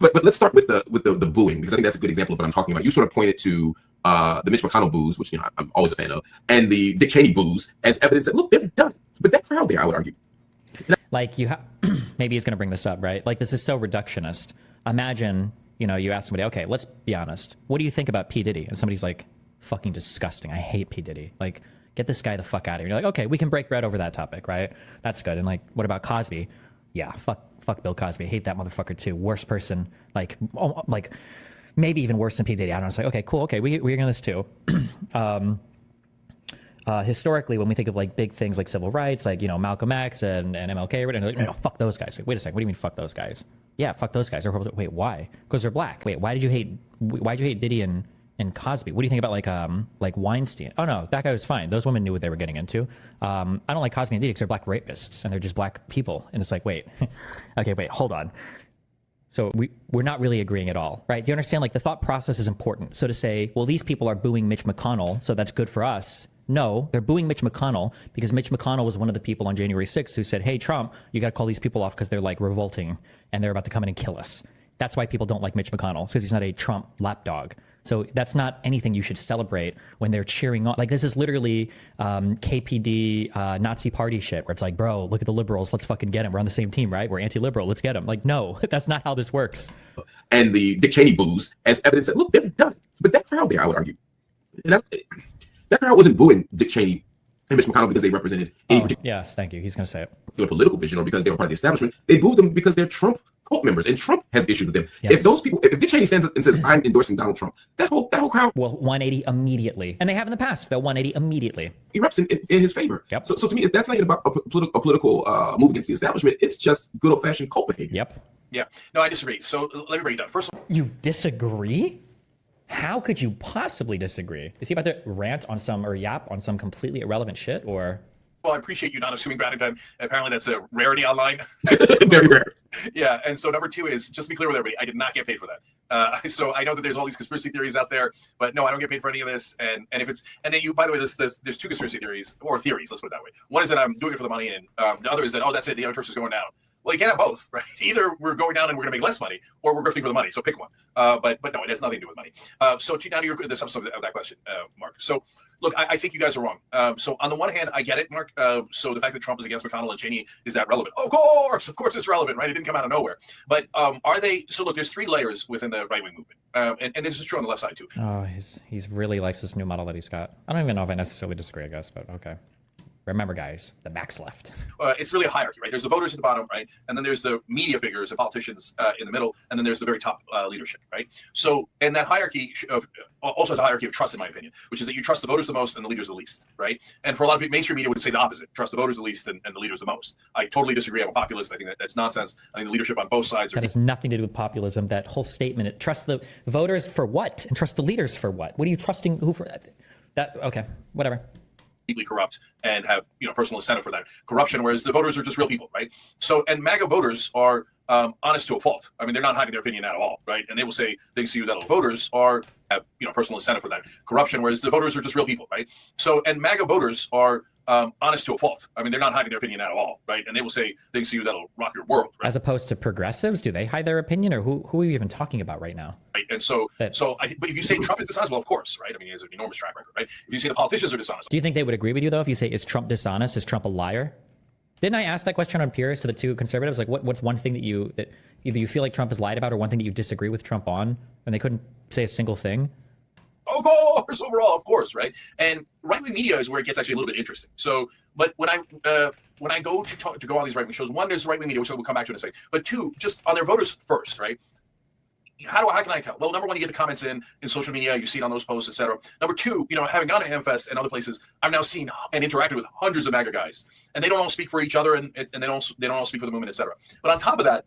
But let's start with the booing, because I think that's a good example of what I'm talking about. You sort of pointed to the Mitch McConnell boos, which I'm always a fan of, and the Dick Cheney boos as evidence that, look, they're done. But that crowd there, I would argue. Like maybe he's going to bring this up, right? Like, this is so reductionist. Imagine, you ask somebody, okay, let's be honest. What do you think about P. Diddy? And somebody's like, fucking disgusting. I hate P. Diddy. Like, get this guy the fuck out of here. You're like, okay, we can break bread over that topic, right? That's good. And like, what about Cosby? Yeah, fuck Bill Cosby. I hate that motherfucker too. Worst person, like maybe even worse than P. Diddy. I don't know. It's like, okay, cool. Okay, we agree on this too. Historically, when we think of like big things like civil rights, like, Malcolm X and MLK, and like, no, fuck those guys. Like, wait a second. What do you mean fuck those guys? Yeah, fuck those guys. Wait, why? Because they're black. Wait, why'd you hate Diddy and Cosby? What do you think about like Weinstein? Oh no, that guy was fine. Those women knew what they were getting into. I don't like Cosby and Diddy because they're black rapists and they're just black people. And it's like, wait, okay, wait, hold on. So we're not really agreeing at all, right? Do you understand? Like, the thought process is important. So to say, well, these people are booing Mitch McConnell, so that's good for us. No, they're booing Mitch McConnell because Mitch McConnell was one of the people on January 6th who said, hey, Trump, you got to call these people off because they're like revolting and they're about to come in and kill us. That's why people don't like Mitch McConnell, because he's not a Trump lapdog. So that's not anything you should celebrate when they're cheering on. Like, this is literally KPD Nazi party shit, where it's like, bro, look at the liberals. Let's fucking get them. We're on the same team, right? We're anti-liberal. Let's get them. Like, no, that's not how this works. And the Dick Cheney boos as evidence that, look, they're done. But that crowd there, I would argue, that crowd wasn't booing Dick Cheney and Mitch McConnell because they represented any particular yes, thank you. He's going to say it. Political vision or because they were part of the establishment. They booed them because they're Trump cult members, and Trump has issues with them. Yes. If those people, if Dick Cheney stands up and says, I'm endorsing Donald Trump, that whole crowd will 180 immediately. And they have in the past. They'll 180 immediately. Erupts in his favor. Yep. So to me, that's not even about a political move against the establishment. It's just good old-fashioned cult behavior. Yep. Yeah. No, I disagree. So let me break it down. First of all, you disagree? How could you possibly disagree? Is he about to rant on or yap on some completely irrelevant shit, or? Well, I appreciate you not assuming gratitude. Apparently, that's a rarity online. Very rare. Yeah, and so number two is, just to be clear with everybody, I did not get paid for that. So I know that there's all these conspiracy theories out there, but no, I don't get paid for any of this. And if it's, and then by the way, there's two conspiracy theories, or theories, let's put it that way. One is that I'm doing it for the money, and the other is that, oh, that's it, the Young Turks is going down. Well, you can't have both, right? Either we're going down and we're going to make less money, or we're grifting for the money. So pick one. But no, it has nothing to do with money. So now to the substance of that question, Mark. So look, I think you guys are wrong. So on the one hand, I get it, Mark. So the fact that Trump is against McConnell and Cheney, is that relevant? Of course it's relevant, right? It didn't come out of nowhere. But are they? So look, there's three layers within the right-wing movement, and this is true on the left side too. Oh, he's really likes this new model that he's got. I don't even know if I necessarily disagree, I guess, but okay. Remember, guys, the back's left. It's really a hierarchy, right? There's the voters at the bottom, right? And then there's the media figures, the politicians in the middle, and then there's the very top leadership, right? So, and that hierarchy also has a hierarchy of trust, in my opinion, which is that you trust the voters the most and the leaders the least, right? And for a lot of people, mainstream media would say the opposite: trust the voters the least and the leaders the most. I totally disagree. I'm a populist. I think that's nonsense. I think the leadership on both sides that has nothing to do with populism. That whole statement: trust the voters for what, and trust the leaders for what? What are you trusting who for? That okay, whatever. Deeply corrupt and have personal incentive for that corruption, whereas the voters are just real people, right? So, and MAGA voters are honest to a fault. I mean, they're not hiding their opinion at all, right? And they will say things to you that voters have personal incentive for that corruption, whereas the voters are just real people, right? So, and MAGA voters are honest to a fault. I mean, they're not hiding their opinion at all, right? And they will say things to you that'll rock your world, right? As opposed to progressives, do they hide their opinion, or who are you even talking about right now? Right. And but if you say Trump is dishonest, well, of course, right? I mean, he has an enormous track record, right? If you say the politicians are dishonest. Do you think they would agree with you, though, if you say, is Trump dishonest? Is Trump a liar? Didn't I ask that question on Piers to the two conservatives? Like, what's one thing that either you feel like Trump has lied about, or one thing that you disagree with Trump on, and they couldn't say a single thing? Of course, overall, of course, right? And right-wing media is where it gets actually a little bit interesting. So, but when I go to go on these right-wing shows, one, there's right-wing media, which we'll come back to in a second. But two, just on their voters first, right? How can I tell? Well, number one, you get the comments in social media, you see it on those posts, etc. Number two, having gone to AmFest and other places, I've now seen and interacted with hundreds of MAGA guys, and they don't all speak for each other, and they don't all speak for the movement, etc. But on top of that,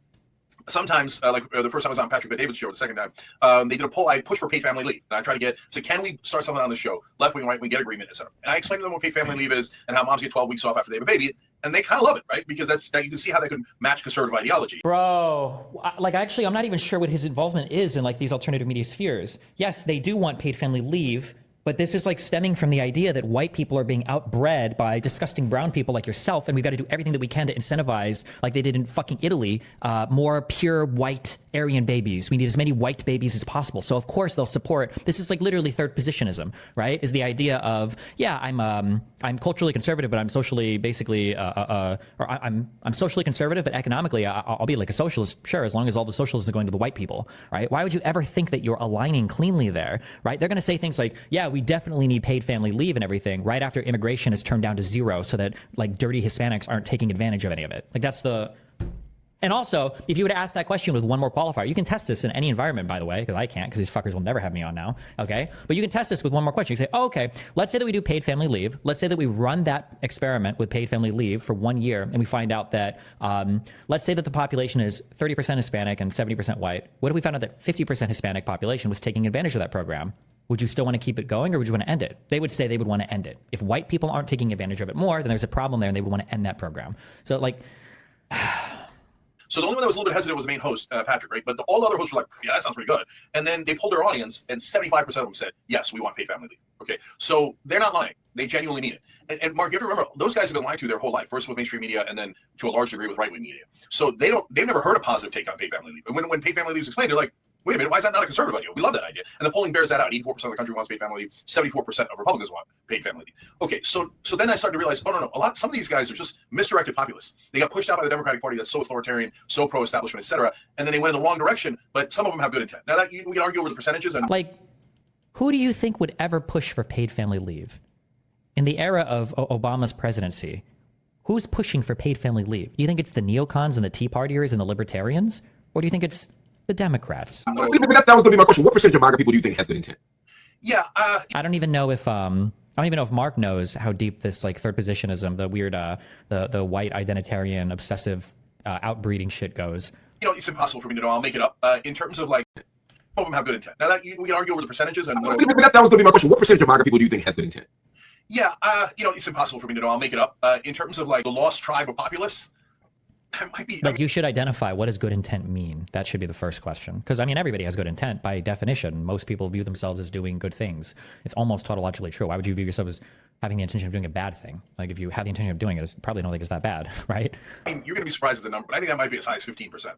sometimes, like the first time I was on Patrick Bet-David's show, the second time, they did a poll. I pushed for paid family leave, and I tried to so can we start something on the show, left wing, right wing, get agreement, etc. And I explained to them what paid family leave is and how moms get 12 weeks off after they have a baby. And they kind of love it, right? Because you can see how that could match conservative ideology. Bro, actually, I'm not even sure what his involvement is in these alternative media spheres. Yes, they do want paid family leave, but this is stemming from the idea that white people are being outbred by disgusting brown people like yourself, and we've got to do everything that we can to incentivize, like they did in fucking Italy, more pure white Aryan babies. We need as many white babies as possible. So of course they'll support. This is like literally third positionism, right? Is the idea of, yeah, I'm culturally conservative, but I'm socially basically, or I'm socially conservative, but economically I'll be like a socialist, sure, as long as all the socialists are going to the white people, right? Why would you ever think that you're aligning cleanly there, right? They're going to say things like, yeah, we definitely need paid family leave and everything right after immigration is turned down to 0 so that like dirty Hispanics aren't taking advantage of any of it. Like that's the. And also, if you were to ask that question with one more qualifier, you can test this in any environment, by the way, because I can't, because these fuckers will never have me on now, okay? But you can test this with one more question. You can say, oh, okay, let's say that we do paid family leave. Let's say that we run that experiment with paid family leave for 1 year, and we find out that, let's say that the population is 30% Hispanic and 70% white. What if we found out that 50% Hispanic population was taking advantage of that program? Would you still want to keep it going, or would you want to end it? They would say they would want to end it. If white people aren't taking advantage of it more, then there's a problem there, and they would want to end that program. So, like... So the only one that was a little bit hesitant was the main host, Patrick, right? But all the other hosts were like, yeah, that sounds pretty good. And then they polled their audience, and 75% of them said, yes, we want paid family leave. Okay, so they're not lying. They genuinely need it. And Mark, you have to remember, those guys have been lied to their whole life, first with mainstream media and then to a large degree with right-wing media. So they've never heard a positive take on paid family leave. And when paid family leave is explained, they're like, wait a minute, why is that not a conservative idea? We love that idea. And the polling bears that out. 84% of the country wants paid family leave. 74% of Republicans want paid family leave. Okay, so then I started to realize, oh, no. Some of these guys are just misdirected populists. They got pushed out by the Democratic Party that's so authoritarian, so pro-establishment, et cetera. And then they went in the wrong direction, but some of them have good intent. Now, we can argue over the percentages. And like, who do you think would ever push for paid family leave? In the era of Obama's presidency, who's pushing for paid family leave? Do you think it's the neocons and the Tea Partiers and the libertarians? Or do you think it's the Democrats? That was going to be my question. What percentage of MAGA people do you think has good intent? Yeah. I don't even know if Mark knows how deep this like third positionism, the weird, the white identitarian obsessive outbreeding shit goes. It's impossible for me to know. I'll make it up. In terms of like, some of them have good intent. Now we can argue over the percentages. And that was going to be my question. What percentage of MAGA people do you think has good intent? Yeah. It's impossible for me to know. I'll make it up. In terms of like the lost tribe of populists, it might be. Like, you should identify, what does good intent mean? That should be the first question. Because, I mean, everybody has good intent. By definition, most people view themselves as doing good things. It's almost tautologically true. Why would you view yourself as having the intention of doing a bad thing? Like, if you have the intention of doing it, it's probably don't think it's that bad, right? I mean, you're going to be surprised at the number, but I think that might be as high as 15%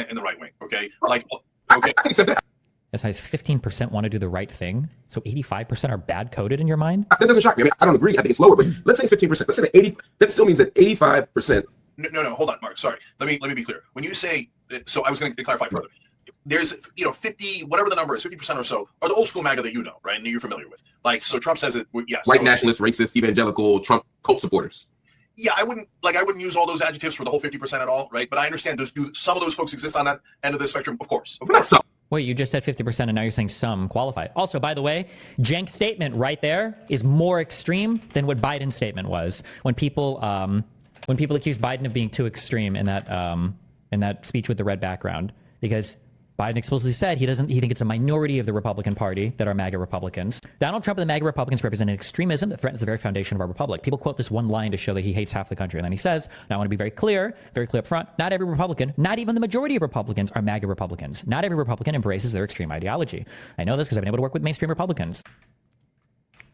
in the right wing, okay? Like, okay. I accept that. As high as 15% want to do the right thing? So 85% are bad-coded in your mind? That doesn't shock me. I mean, I don't agree. I think it's lower, but let's say it's 15%. Let's say that 80, that still means that 85%. No, hold on, Mark. Sorry. Let me be clear. When you say, so I was going to clarify further. There's, 50, whatever the number is, 50% or so, are the old school MAGA that you know, right? And you're familiar with. Like, so Trump says it, yes. White nationalists, racist, evangelical, Trump cult supporters. Yeah, I wouldn't use all those adjectives for the whole 50% at all, right? But I understand some of those folks exist on that end of the spectrum, of course. Not some. Wait, you just said 50% and now you're saying some qualify. Also, by the way, Cenk's statement right there is more extreme than what Biden's statement was. When people accused Biden of being too extreme in that speech with the red background, because Biden explicitly said he thinks it's a minority of the Republican Party that are MAGA Republicans. Donald Trump and the MAGA Republicans represent an extremism that threatens the very foundation of our republic. People quote this one line to show that he hates half the country. And then he says, now I want to be very clear up front, not every Republican, not even the majority of Republicans are MAGA Republicans. Not every Republican embraces their extreme ideology. I know this because I've been able to work with mainstream Republicans.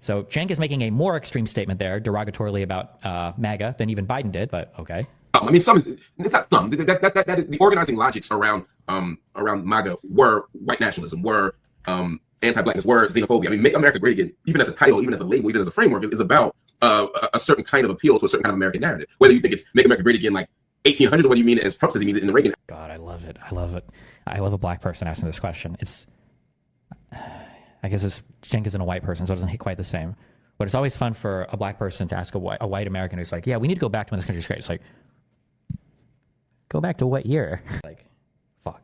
So Cenk is making a more extreme statement there, derogatorily about MAGA than even Biden did, but okay. I mean, some, not some. That is the organizing logics around MAGA were white nationalism, were anti-blackness, were xenophobia. I mean, Make America Great Again, even as a title, even as a label, even as a framework, is about a certain kind of appeal to a certain kind of American narrative. Whether you think it's Make America Great Again like 1800s, or whether you mean it as Trump says he means it in the Reagan. God, I love it. I love a black person asking this question. I guess Cenk isn't a white person, so it doesn't hit quite the same. But it's always fun for a black person to ask a white American who's like, yeah, we need to go back to when this country's great. It's like, go back to what year? Like,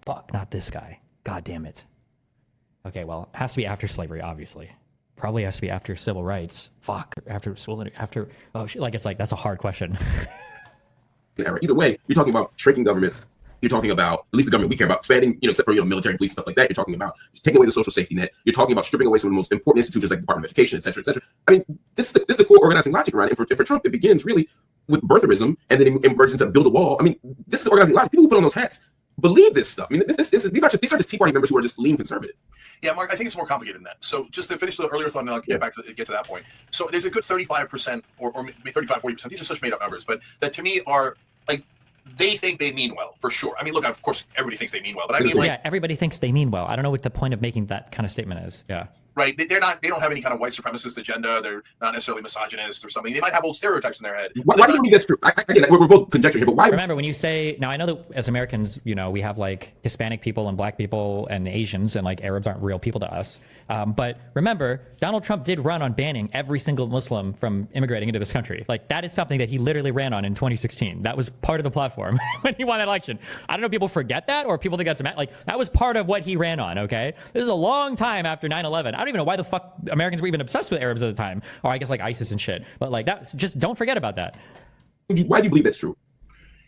fuck, not this guy. God damn it. Okay, well, it has to be after slavery, obviously. Probably has to be after civil rights. Fuck, after, oh shit, like, it's like, that's a hard question. Either way, you're talking about shrinking government. You're talking about, at least the government we care about, expanding, except for, military, police, stuff like that. You're talking about taking away the social safety net. You're talking about stripping away some of the most important institutions like the Department of Education, et cetera, et cetera. I mean, this is the core organizing logic around it. And for Trump, it begins really with birtherism and then it emerges into build a wall. I mean, this is the organizing logic. People who put on those hats believe this stuff. I mean, these are just Tea Party members who are just lean conservative. Yeah, Mark, I think it's more complicated than that. So just to finish the earlier thought, and I'll get to that point. So there's a good 35% or maybe 35, 40%. These are such made up numbers, but that to me are like they think they mean well, for sure. I mean, look, of course, everybody thinks they mean well, but I mean, like, Yeah, everybody thinks they mean well. I don't know what the point of making that kind of statement is. Yeah. right? They don't have any kind of white supremacist agenda. They're not necessarily misogynist or something. They might have old stereotypes in their head. Why do you think that's true? Again, we're both conjecturing here, but why? Remember when you say, now I know that as Americans, you know, we have like Hispanic people and black people and Asians, and like Arabs aren't real people to us. But remember, Donald Trump did run on banning every single Muslim from immigrating into this country. Like that is something that he literally ran on in 2016. That was part of the platform when he won that election. I don't know if people forget that or people think that's like, that was part of what he ran on. Okay. This is a long time after 9/11. I don't even know why the fuck Americans were even obsessed with Arabs at the time, or I guess like ISIS and shit. But like that's just, don't forget about that. Why do you believe that's true?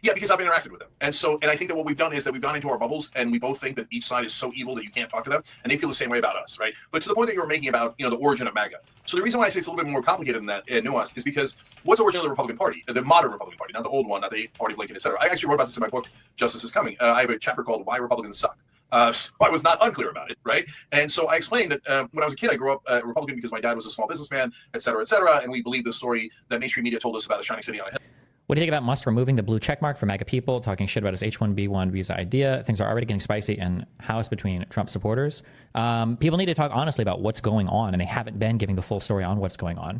Yeah, because I've interacted with them. And I think that what we've done is that we've gone into our bubbles and we both think that each side is so evil that you can't talk to them. And they feel the same way about us, right? But to the point that you were making about, the origin of MAGA. So the reason why I say it's a little bit more complicated than that and nuanced is because what's the origin of the Republican Party? The modern Republican Party, not the old one, not the party of Lincoln, et cetera. I actually wrote about this in my book, Justice is Coming. I have a chapter called Why Republicans Suck. So I was not unclear about it, right? And so I explained that when I was a kid, I grew up Republican because my dad was a small businessman, et cetera, and we believed the story that mainstream media told us about a shining city on a hill. What do you think about Musk removing the blue checkmark for MAGA people, talking shit about his H-1B1 visa idea? Things are already getting spicy in House between Trump supporters. People need to talk honestly about what's going on, and they haven't been giving the full story on what's going on.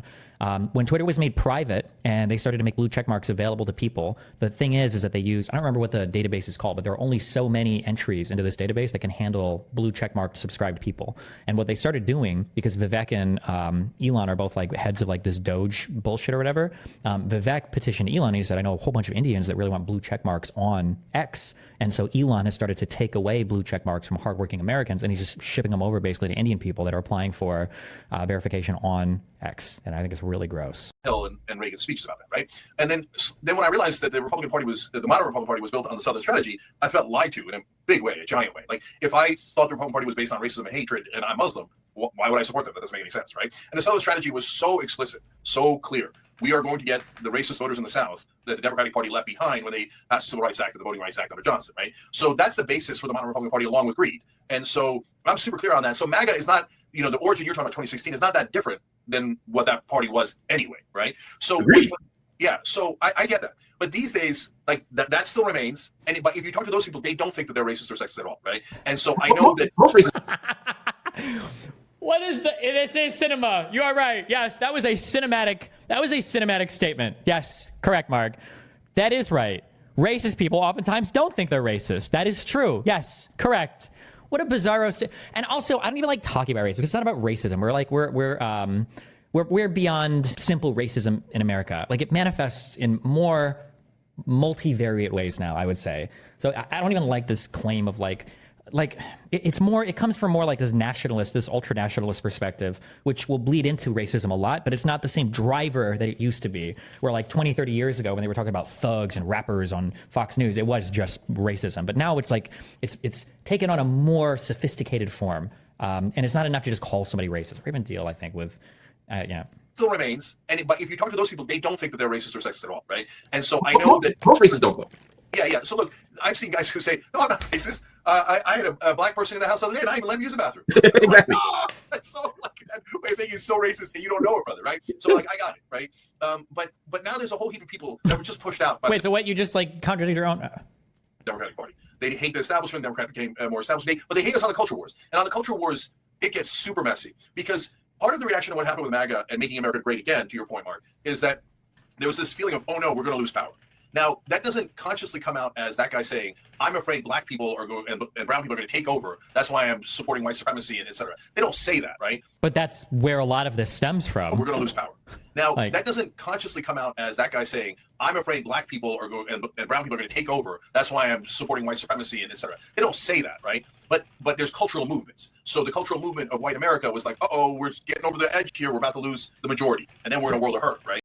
When Twitter was made private and they started to make blue checkmarks available to people, the thing is that they use, I don't remember what the database is called, but there are only so many entries into this database that can handle blue checkmarked subscribed people. And what they started doing, because Vivek and Elon are both like heads of like this Doge bullshit or whatever, Vivek petitioned Elon. He said, I know a whole bunch of Indians that really want blue check marks on X. And so Elon has started to take away blue check marks from hardworking Americans, and he's just shipping them over basically to Indian people that are applying for verification on X. And I think it's really gross. Hill and Reagan's speeches about that, right? And then when I realized that the Republican Party the modern Republican Party was built on the Southern strategy, I felt lied to in a big way, a giant way. Like if I thought the Republican Party was based on racism and hatred and I'm Muslim, why would I support that? That doesn't make any sense, right? And the Southern strategy was so explicit, so clear. We are going to get the racist voters in the South that the Democratic Party left behind when they passed the Civil Rights Act and the Voting Rights Act under Johnson, right? So that's the basis for the modern Republican Party, along with greed. And so I'm super clear on that. So MAGA is not, the origin you're talking about 2016 is not that different than what that party was anyway, right? So yeah, so I get that. But these days, like that still remains. But if you talk to those people, they don't think that they're racist or sexist at all, right? And so I know that most racist. What is this is cinema. You are right. Yes, that was a cinematic statement. Yes, correct, Mark. That is right. Racist people oftentimes don't think they're racist. That is true. Yes, correct. What a bizarro and also, I don't even like talking about racism. It's not about racism. We're beyond simple racism in America. Like it manifests in more multivariate ways now, I would say. So I don't even like this claim of like it's more, it comes from more like this nationalist, this ultra nationalist perspective, which will bleed into racism a lot, but it's not the same driver that it used to be, where like 20, 30 years ago when they were talking about thugs and rappers on Fox News, it was just racism. But now it's like, it's taken on a more sophisticated form. And it's not enough to just call somebody racist, or even deal, I think, with, still remains. But if you talk to those people, they don't think that they're racist or sexist at all, right? And so I know that most racists don't though. Yeah. So look, I've seen guys who say, "No, I'm not racist. I had a black person in the house the other day, and I even let him use the bathroom." Exactly. Like, oh, that's so like that way of thinking is so racist that you don't know it, brother, right? So like, I got it, right? But now there's a whole heap of people that were just pushed out. By so what? You just like contradict your own Democratic Party. They hate the establishment. Democrat became more established. But they hate us on the culture wars, and on the culture wars, it gets super messy because part of the reaction to what happened with MAGA and making America great again, to your point, Mark, is that there was this feeling of, oh no, we're going to lose power. Now, that doesn't consciously come out as that guy saying, I'm afraid black people are going and brown people are going to take over. That's why I'm supporting white supremacy and et cetera. They don't say that, right? But that's where a lot of this stems from. But we're going to lose power. Now, that doesn't consciously come out as that guy saying, I'm afraid black people are going and brown people are going to take over. That's why I'm supporting white supremacy and et cetera. They don't say that, right? But there's cultural movements. So the cultural movement of white America was like, uh-oh, we're getting over the edge here. We're about to lose the majority. And then we're in a world of hurt, right?